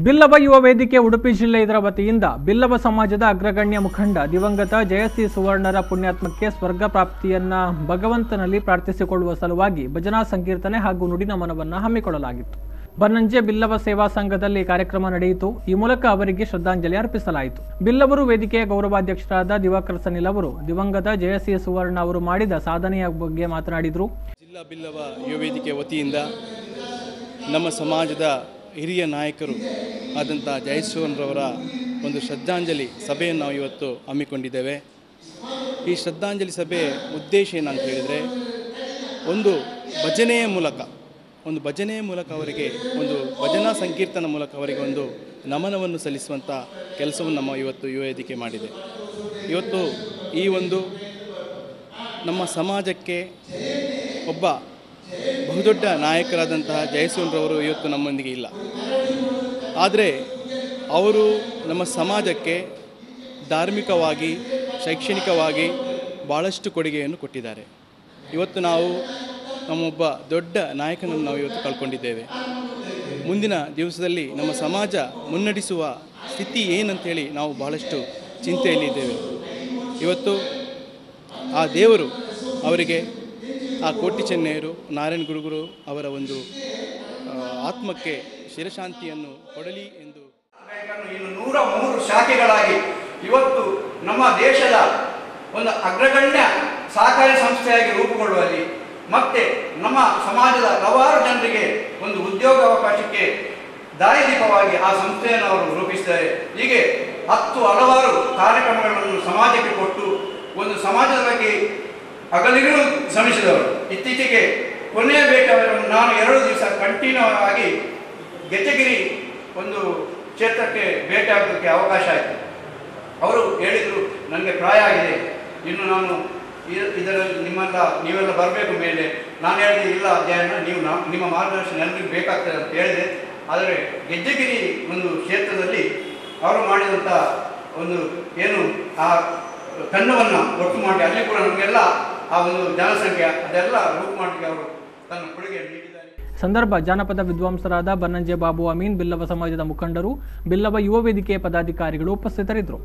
ಬಿಲ್ಲವ ಯುವ ವೇದಿಕೆ ಉಡುಪಿ ಜಿಲ್ಲೆ ಇದರ ವತಿಯಿಂದ ಬಿಲ್ಲವ ಸಮಾಜದ ಅಗ್ರಗಣ್ಯ ಮುಖಂಡ ದಿವಂಗತ ಜಯಶ್ರೀ ಸುವರ್ಣರ ಪುಣ್ಯಾತ್ಮಕ್ಕೆ ಸ್ವರ್ಗ ಪ್ರಾಪ್ತಿಯನ್ನ ಭಗವಂತನಲ್ಲಿ ಪ್ರಾರ್ಥಿಸಿಕೊಳ್ಳುವ ಸಲುವಾಗಿ ಭಜನಾ ಸಂಕೀರ್ತನೆ ಹಾಗೂ ನುಡಿನಮನವನ್ನು ಹಮ್ಮಿಕೊಳ್ಳಲಾಗಿತ್ತು. ಬನ್ನಂಜೆ ಬಿಲ್ಲವ ಸೇವಾ ಸಂಘದಲ್ಲಿ ಕಾರ್ಯಕ್ರಮ ನಡೆಯಿತು. ಈ ಮೂಲಕ ಅವರಿಗೆ ಶ್ರದ್ಧಾಂಜಲಿ ಅರ್ಪಿಸಲಾಯಿತು. ಬಿಲ್ಲವರು ವೇದಿಕೆಯ ಗೌರವಾಧ್ಯಕ್ಷರಾದ ದಿವಾಕರ್ ಸನಿಲ್ ಅವರು ದಿವಂಗತ ಜಯಶ್ರೀ ಸುವರ್ಣ ಅವರು ಮಾಡಿದ ಸಾಧನೆಯ ಬಗ್ಗೆ ಮಾತನಾಡಿದರು. ಜಿಲ್ಲಾ ಬಿಲ್ಲವ ಯುವ ವೇದಿಕೆ ವತಿಯಿಂದ ನಮ್ಮ ಸಮಾಜದ ಹಿರಿಯ ನಾಯಕರು ಆದಂಥ ಜಯಶ್ರೀರವರ ಒಂದು ಶ್ರದ್ಧಾಂಜಲಿ ಸಭೆಯನ್ನು ನಾವು ಇವತ್ತು ಹಮ್ಮಿಕೊಂಡಿದ್ದೇವೆ. ಈ ಶ್ರದ್ಧಾಂಜಲಿ ಸಭೆ ಉದ್ದೇಶ ಏನಂತ ಹೇಳಿದರೆ, ಒಂದು ಭಜನೆಯ ಮೂಲಕ ಅವರಿಗೆ ಒಂದು ಭಜನಾ ಸಂಕೀರ್ತನ ಮೂಲಕ ಅವರಿಗೆ ಒಂದು ನಮನವನ್ನು ಸಲ್ಲಿಸುವಂಥ ಕೆಲಸವನ್ನು ನಮ್ಮ ಇವತ್ತು ಯುವ ವೇದಿಕೆ ಮಾಡಿದೆ. ಇವತ್ತು ಈ ಒಂದು ನಮ್ಮ ಸಮಾಜಕ್ಕೆ ಒಬ್ಬ ಬಹುದೊಡ್ಡ ನಾಯಕರಾದಂತಹ ಜಯಶ್ರೀರವರು ಇವತ್ತು ನಮ್ಮೊಂದಿಗೆ ಇಲ್ಲ. ಆದರೆ ಅವರು ನಮ್ಮ ಸಮಾಜಕ್ಕೆ ಧಾರ್ಮಿಕವಾಗಿ, ಶೈಕ್ಷಣಿಕವಾಗಿ ಭಾಳಷ್ಟು ಕೊಡುಗೆಯನ್ನು ಕೊಟ್ಟಿದ್ದಾರೆ. ಇವತ್ತು ನಾವು ನಮ್ಮೊಬ್ಬ ದೊಡ್ಡ ನಾಯಕನನ್ನು ನಾವು ಇವತ್ತು ಕಳ್ಕೊಂಡಿದ್ದೇವೆ. ಮುಂದಿನ ದಿವಸದಲ್ಲಿ ನಮ್ಮ ಸಮಾಜ ಮುನ್ನಡೆಸುವ ಸ್ಥಿತಿ ಏನಂತೇಳಿ ನಾವು ಭಾಳಷ್ಟು ಚಿಂತೆಯಲ್ಲಿದ್ದೇವೆ. ಇವತ್ತು ಆ ದೇವರು ಅವರಿಗೆ, ಆ ಕೋಟಿ ಚೆನ್ನೈಯರು, ನಾರಾಯಣ ಗುರುಗಳು ಅವರ ಒಂದು ಆತ್ಮಕ್ಕೆ ಶಿರಶಾಂತಿಯನ್ನು ಕೊಡಲಿ ಎಂದು ಇನ್ನು 103 ಶಾಖೆಗಳಾಗಿ ಇವತ್ತು ನಮ್ಮ ದೇಶದ ಒಂದು ಅಗ್ರಗಣ್ಯ ಸಹಕಾರಿ ಸಂಸ್ಥೆಯಾಗಿ ರೂಪುಗೊಳ್ಳುವಲ್ಲಿ ಮತ್ತೆ ನಮ್ಮ ಸಮಾಜದ ಹಲವಾರು ಜನರಿಗೆ ಒಂದು ಉದ್ಯೋಗ ಅವಕಾಶಕ್ಕೆ ದಾರಿದೀಪವಾಗಿ ಆ ಸಂಸ್ಥೆಯನ್ನು ಅವರು ರೂಪಿಸಿದ್ದಾರೆ. ಹೀಗೆ ಹಲವಾರು ಕಾರ್ಯಕ್ರಮಗಳನ್ನು ಸಮಾಜಕ್ಕೆ ಕೊಟ್ಟು ಒಂದು ಸಮಾಜದ ಬಗ್ಗೆ ಹಗಲಿರುಳು ಶ್ರಮಿಸಿದವರು. ಇತ್ತೀಚೆಗೆ ಕೊನೆಯ ಭೇಟಿಯವರನ್ನು ನಾನು 2 ದಿವಸ ಕಂಟಿನ್ಯೂ ಆಗಿ ಗೆಜ್ಜೆಗಿರಿ ಒಂದು ಕ್ಷೇತ್ರಕ್ಕೆ ಭೇಟಿ ಆಗೋದಕ್ಕೆ ಅವಕಾಶ ಆಯಿತು. ಅವರು ಹೇಳಿದರು, ನನಗೆ ಪ್ರಾಯ ಆಗಿದೆ, ಇನ್ನು ನಾನು ಇದರಲ್ಲಿ ನೀವೆಲ್ಲ ಬರಬೇಕು ಮೇಲೆ. ನಾನು ಹೇಳಿದೆ, ಇಲ್ಲ ಅಧ್ಯಯನ, ನೀವು ನಿಮ್ಮ ಮಾರ್ಗದರ್ಶನ ಎಲ್ಲರಿಗೂ ಬೇಕಾಗ್ತದೆ ಅಂತ ಹೇಳಿದೆ. ಆದರೆ ಗೆಜ್ಜೆಗಿರಿ ಒಂದು ಕ್ಷೇತ್ರದಲ್ಲಿ ಅವರು ಮಾಡಿದಂಥ ಒಂದು ಏನು ಆ ತಂಡವನ್ನು ಒಟ್ಟು ಮಾಡಿ ಅಲ್ಲಿ ಕೂಡ ನಮಗೆಲ್ಲ ಆ ಒಂದು ಜನಸಂಖ್ಯೆ ಅದೆಲ್ಲ ರೂಪು ಮಾಡಲಿಕ್ಕೆ ಅವರು ತನ್ನ ಕೊಡುಗೆ ನೀಡಿದ್ದಾರೆ. ಸಂದರ್ಭ ಜಾನಪದ ವಿದ್ವಾಂಸರಾದ ಬನ್ನಂಜೆ ಬಾಬು ಅಮೀನ್, ಬಿಲ್ಲವ ಸಮಾಜದ ಮುಖಂಡರು, ಬಿಲ್ಲವ ಯುವ ವೇದಿಕೆಯ ಪದಾಧಿಕಾರಿಗಳು ಉಪಸ್ಥಿತರಿದ್ದರು.